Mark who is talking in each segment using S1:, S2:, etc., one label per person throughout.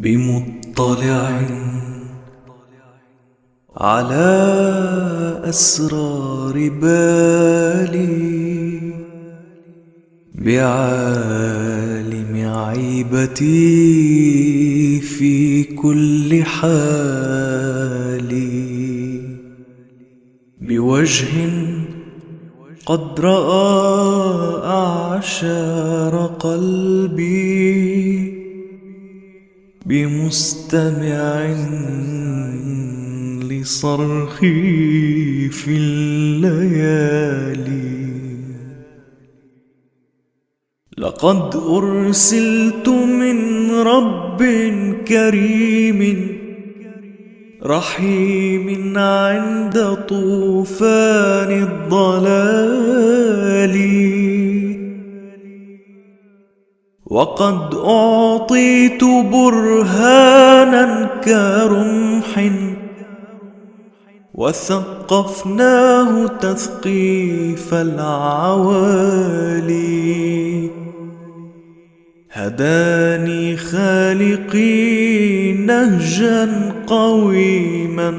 S1: بمطلع على أسرار بالي، بعالم عيبتي في كل حال، بوجه قد رأى أعشار قلبي، بمستمع لصرخي في الليالي. لقد أرسلت من رب كريم رحيم عند طوفان الضلال، وقد أعطيت برهانا كرمح وثقفناه تثقيف العوالي. هداني خالقي نهجا قويما،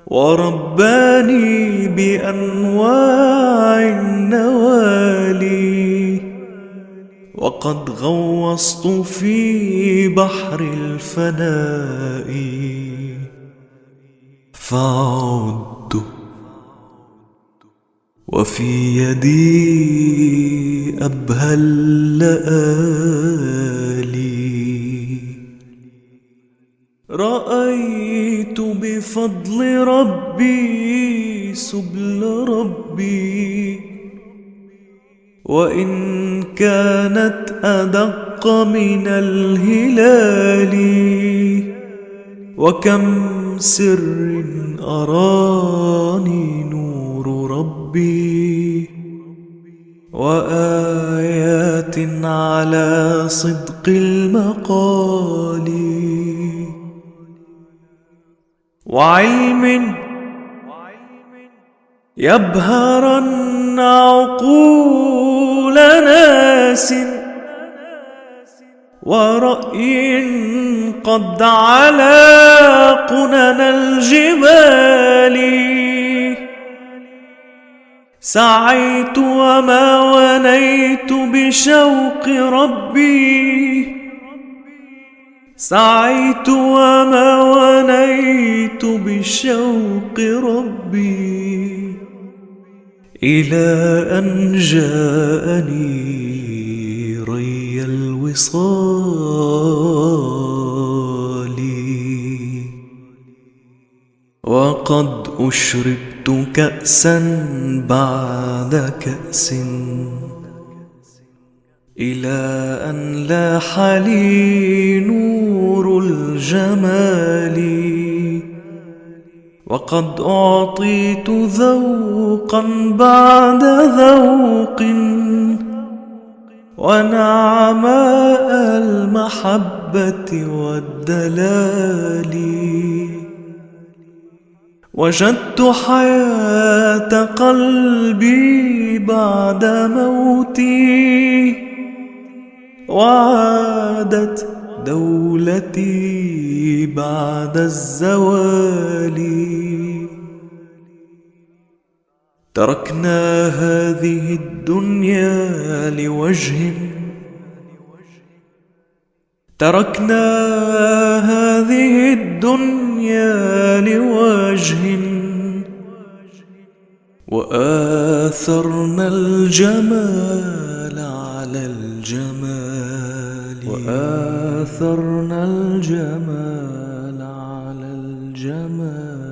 S1: ورباني بأنواع النوالي، وقد غوصت في بحر الفناء فعدت، وفي يدي أبهى اللآلي. رأيت بفضل ربي سبل ربي، وإن كانت أدق من الهلال، وكم سر أراني نور ربي، وآيات على صدق المقال، وعلم يبهرن عقول ناس، ورأي قد علا قنن الجبال. سعيت وما ونيت بشوق ربي، سعيت وما ونيت بشوق ربي، إلى أن جاءني ري الوصال. وقد أشربت كأسا بعد كأس، إلى أن لاح لي نور الجمال، وقد أعطيت ذوقا بعد ذوق، ونعماء المحبة والدلال. وجدت حياة قلبي بعد موتي، وعادت دولتي بعد الزوال. تركنا هذه الدنيا لوجه، تركنا هذه الدنيا لوجه، وآثرنا الجمال على الجمال، وآثرنا الجمال على الجمال.